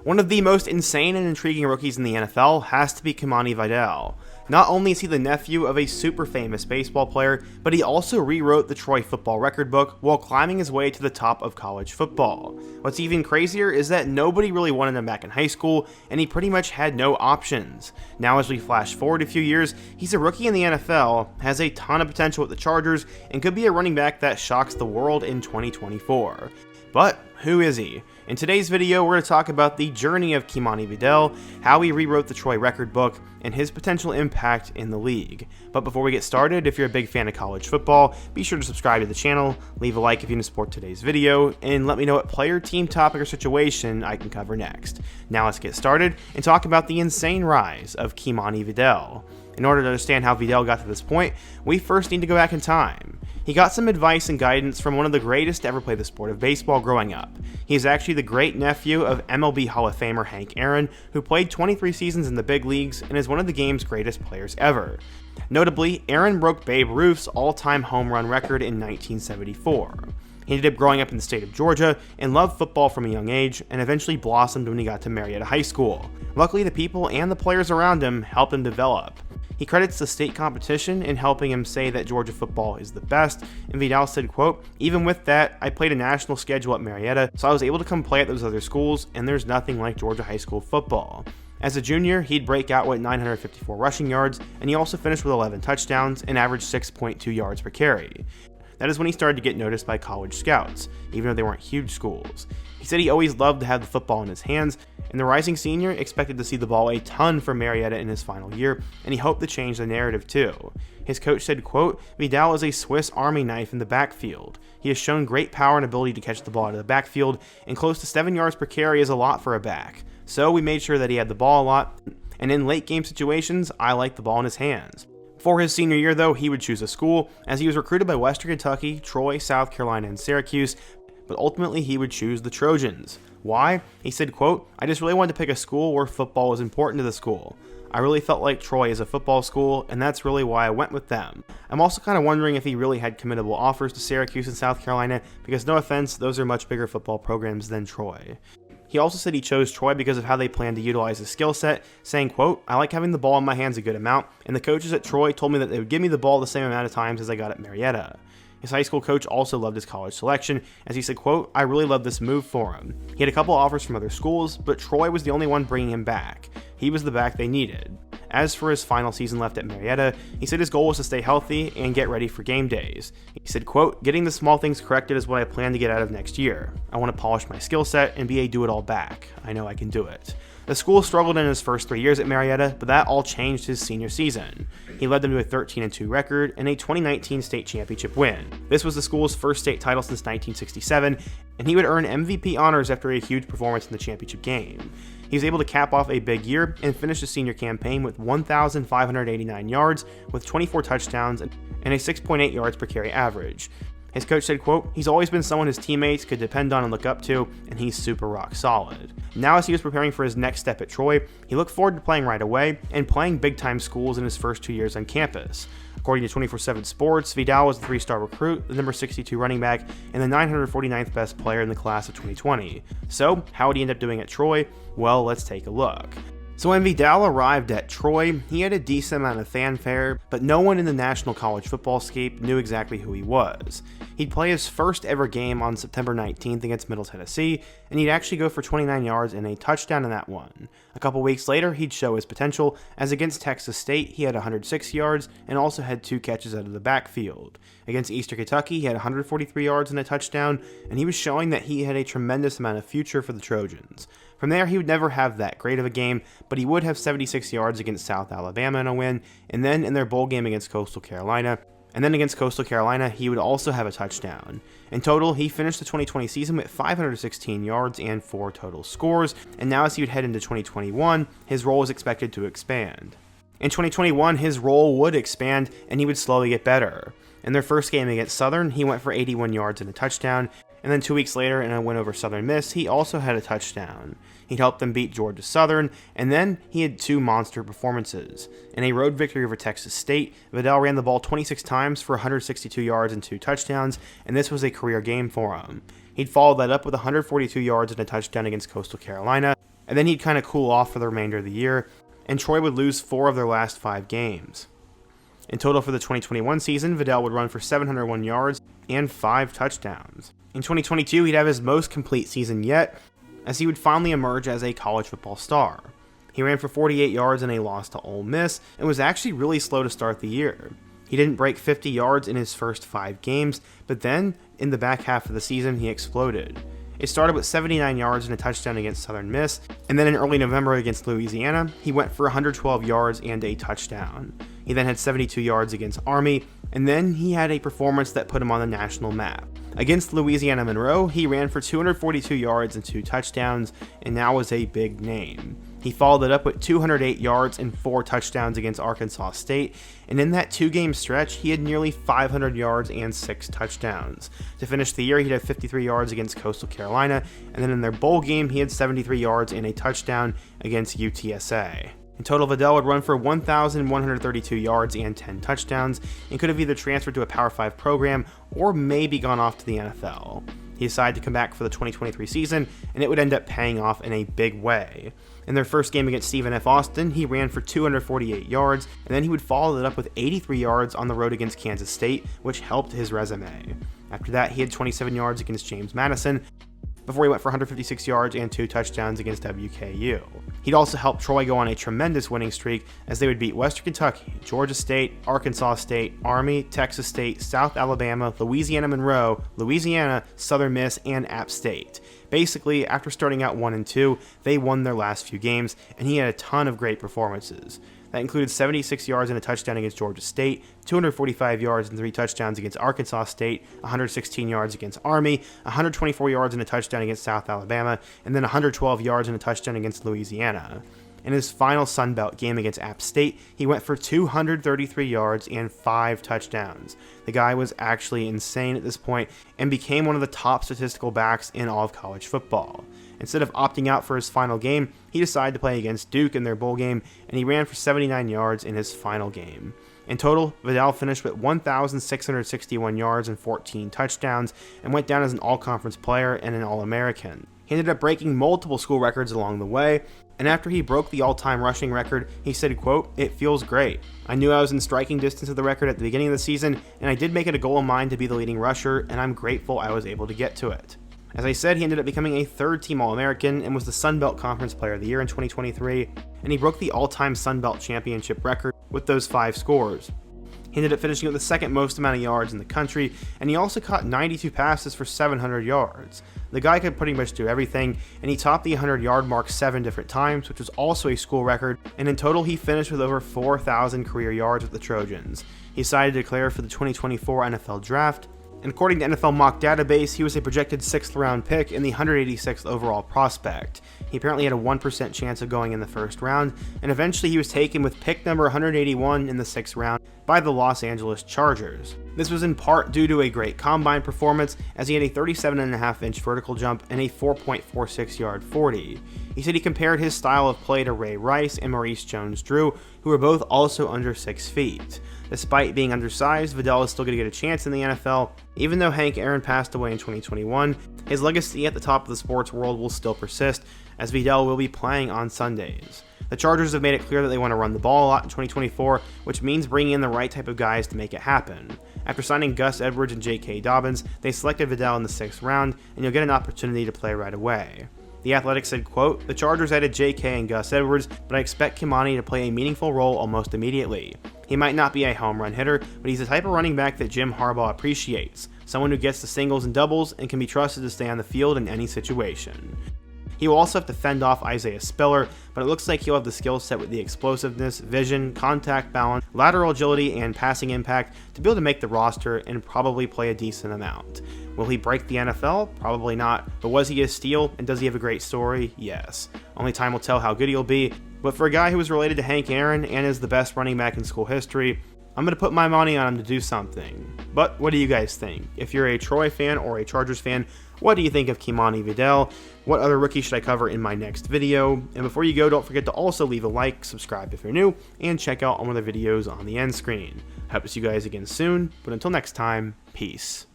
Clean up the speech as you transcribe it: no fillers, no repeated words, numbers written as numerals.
One of the most insane and intriguing rookies in the NFL has to be Kimani Vidal. Not only is he the nephew of a super famous baseball player, but he also rewrote the Troy football record book while climbing his way to the top of college football. What's even crazier is that nobody really wanted him back in high school, and he pretty much had no options. Now as we flash forward a few years, he's a rookie in the NFL, has a ton of potential with the Chargers, and could be a running back that shocks the world in 2024. But who is he? In today's video, we're going to talk about the journey of Kimani Vidal, how he rewrote the Troy record book, and his potential impact in the league. But before we get started, if you're a big fan of college football, be sure to subscribe to the channel, leave a like if you want to support today's video, and let me know what player, team, topic, or situation I can cover next. Now let's get started and talk about the insane rise of Kimani Vidal. In order to understand how Vidal got to this point, we first need to go back in time. He got some advice and guidance from one of the greatest to ever play the sport of baseball growing up. He is actually the great nephew of MLB Hall of Famer Hank Aaron, who played 23 seasons in the big leagues and is one of the game's greatest players ever. Notably, Aaron broke Babe Ruth's all-time home run record in 1974. He ended up growing up in the state of Georgia and loved football from a young age, and eventually blossomed when he got to Marietta High School. Luckily, the people and the players around him helped him develop. He credits the state competition in helping him say that Georgia football is the best, and Vidal said, quote, "Even with that, I played a national schedule at Marietta, so I was able to come play at those other schools, and there's nothing like Georgia high school football." As a junior, he'd break out with 954 rushing yards, and he also finished with 11 touchdowns and averaged 6.2 yards per carry. That is when he started to get noticed by college scouts, even though they weren't huge schools. He said he always loved to have the football in his hands, and the rising senior expected to see the ball a ton from Marietta in his final year, and he hoped to change the narrative too. His coach said, quote, "Vidal is a Swiss Army knife in the backfield. He has shown great power and ability to catch the ball out of the backfield, and close to 7 yards per carry is a lot for a back. So we made sure that he had the ball a lot, and in late game situations, I like the ball in his hands." For his senior year though, he would choose a school, as he was recruited by Western Kentucky, Troy, South Carolina, and Syracuse, but ultimately he would choose the Trojans. Why? He said, quote, "I just really wanted to pick a school where football was important to the school. I really felt like Troy is a football school, and that's really why I went with them." I'm also kind of wondering if he really had committable offers to Syracuse and South Carolina, because no offense, those are much bigger football programs than Troy. He also said he chose Troy because of how they plan to utilize his skill set, saying, quote, "I like having the ball in my hands a good amount, and the coaches at Troy told me that they would give me the ball the same amount of times as I got at Marietta." His high school coach also loved his college selection, as he said, quote, "I really love this move for him. He had a couple offers from other schools, but Troy was the only one bringing him back. He was the back they needed." As for his final season left at Marietta, he said his goal was to stay healthy and get ready for game days. He said, quote, "Getting the small things corrected is what I plan to get out of next year. I want to polish my skill set and be a do-it-all back. I know I can do it." The school struggled in his first 3 years at Marietta, but that all changed his senior season. He led them to a 13-2 record and a 2019 state championship win. This was the school's first state title since 1967, and he would earn MVP honors after a huge performance in the championship game. He was able to cap off a big year and finish his senior campaign with 1,589 yards, with 24 touchdowns and a 6.8 yards per carry average. His coach said, quote, "He's always been someone his teammates could depend on and look up to, and he's super rock solid." Now as he was preparing for his next step at Troy, he looked forward to playing right away and playing big-time schools in his first 2 years on campus. According to 24/7 Sports, Vidal was the 3-star recruit, the number 62 running back, and the 949th best player in the class of 2020. So, how would he end up doing at Troy? Well, let's take a look. So when Vidal arrived at Troy, he had a decent amount of fanfare, but no one in the national college football scape knew exactly who he was. He'd play his first ever game on September 19th against Middle Tennessee, and he'd actually go for 29 yards and a touchdown in that one. A couple weeks later, he'd show his potential, as against Texas State, he had 106 yards and also had 2 catches out of the backfield. Against Eastern Kentucky, he had 143 yards and a touchdown, and he was showing that he had a tremendous amount of future for the Trojans. From there, he would never have that great of a game, but he would have 76 yards against South Alabama in a win, and then in their bowl game against Coastal Carolina. And then against Coastal Carolina, he would also have a touchdown. In total, he finished the 2020 season with 516 yards and 4 total scores, and now as he would head into 2021, his role is expected to expand. In 2021, his role would expand, and he would slowly get better. In their first game against Southern, he went for 81 yards and a touchdown, and then 2 weeks later in a win over Southern Miss, he also had a touchdown. He'd helped them beat Georgia Southern, and then he had 2 monster performances. In a road victory over Texas State, Vidal ran the ball 26 times for 162 yards and 2 touchdowns, and this was a career game for him. He'd followed that up with 142 yards and a touchdown against Coastal Carolina, and then he'd kind of cool off for the remainder of the year, and Troy would lose 4 of their last 5 games. In total for the 2021 season, Vidal would run for 701 yards and 5 touchdowns. In 2022, he'd have his most complete season yet, as he would finally emerge as a college football star. He ran for 48 yards in a loss to Ole Miss, and was actually really slow to start the year. He didn't break 50 yards in his first 5 games, but then, in the back half of the season, he exploded. It started with 79 yards and a touchdown against Southern Miss, and then in early November against Louisiana, he went for 112 yards and a touchdown. He then had 72 yards against Army, and then he had a performance that put him on the national map. Against Louisiana Monroe, he ran for 242 yards and 2 touchdowns, and now was a big name. He followed it up with 208 yards and 4 touchdowns against Arkansas State, and in that 2-game stretch, he had nearly 500 yards and 6 touchdowns. To finish the year, he'd have 53 yards against Coastal Carolina, and then in their bowl game, he had 73 yards and a touchdown against UTSA. In total, Vidal would run for 1,132 yards and 10 touchdowns, and could have either transferred to a Power 5 program or maybe gone off to the NFL. He decided to come back for the 2023 season, and it would end up paying off in a big way. In their first game against Stephen F. Austin, he ran for 248 yards, and then he would follow it up with 83 yards on the road against Kansas State, which helped his resume. After that, he had 27 yards against James Madison, before he went for 156 yards and 2 touchdowns against WKU. He'd also helped Troy go on a tremendous winning streak, as they would beat Western Kentucky, Georgia State, Arkansas State, Army, Texas State, South Alabama, Louisiana Monroe, Louisiana, Southern Miss, and App State. Basically, after starting out 1-2, they won their last few games, and he had a ton of great performances. That included 76 yards and a touchdown against Georgia State, 245 yards and 3 touchdowns against Arkansas State, 116 yards against Army, 124 yards and a touchdown against South Alabama, and then 112 yards and a touchdown against Louisiana. In his final Sun Belt game against App State, he went for 233 yards and 5 touchdowns. The guy was actually insane at this point and became one of the top statistical backs in all of college football. Instead of opting out for his final game, he decided to play against Duke in their bowl game, and he ran for 79 yards in his final game. In total, Vidal finished with 1,661 yards and 14 touchdowns, and went down as an all-conference player and an All-American. He ended up breaking multiple school records along the way, and after he broke the all-time rushing record, he said, quote, "It feels great. I knew I was in striking distance of the record at the beginning of the season, and I did make it a goal of mine to be the leading rusher, and I'm grateful I was able to get to it." As I said, he ended up becoming a 3rd-team All-American and was the Sun Belt Conference Player of the Year in 2023, and he broke the all-time Sun Belt Championship record with those 5 scores. He ended up finishing with the 2nd most amount of yards in the country, and he also caught 92 passes for 700 yards. The guy could pretty much do everything, and he topped the 100-yard mark 7 different times, which was also a school record, and in total he finished with over 4,000 career yards with the Trojans. He decided to declare for the 2024 NFL Draft, and according to NFL Mock Database, he was a projected 6th round pick and the 186th overall prospect. He apparently had a 1% chance of going in the 1st round, and eventually he was taken with pick number 181 in the 6th round by the Los Angeles Chargers. This was in part due to a great combine performance, as he had a 37.5-inch vertical jump and a 4.46 yard 40. He said he compared his style of play to Ray Rice and Maurice Jones-Drew, who were both also under 6 feet. Despite being undersized, Vidal is still going to get a chance in the NFL. Even though Hank Aaron passed away in 2021, his legacy at the top of the sports world will still persist, as Vidal will be playing on Sundays. The Chargers have made it clear that they want to run the ball a lot in 2024, which means bringing in the right type of guys to make it happen. After signing Gus Edwards and J.K. Dobbins, they selected Vidal in the 6th round, and you'll get an opportunity to play right away. The Athletic said, quote, "The Chargers added J.K. and Gus Edwards, but I expect Kimani to play a meaningful role almost immediately. He might not be a home run hitter, but he's the type of running back that Jim Harbaugh appreciates, someone who gets the singles and doubles and can be trusted to stay on the field in any situation." He will also have to fend off Isaiah Spiller, but it looks like he'll have the skill set with the explosiveness, vision, contact balance, lateral agility, and passing impact to be able to make the roster and probably play a decent amount. Will he break the NFL? Probably not, but was he a steal, and does he have a great story? Yes. Only time will tell how good he'll be, but for a guy who is related to Hank Aaron and is the best running back in school history, I'm going to put my money on him to do something. But what do you guys think? If you're a Troy fan or a Chargers fan, what do you think of Kimani Vidal? What other rookie should I cover in my next video? And before you go, don't forget to also leave a like, subscribe if you're new, and check out all other videos on the end screen. I hope to see you guys again soon, but until next time, peace.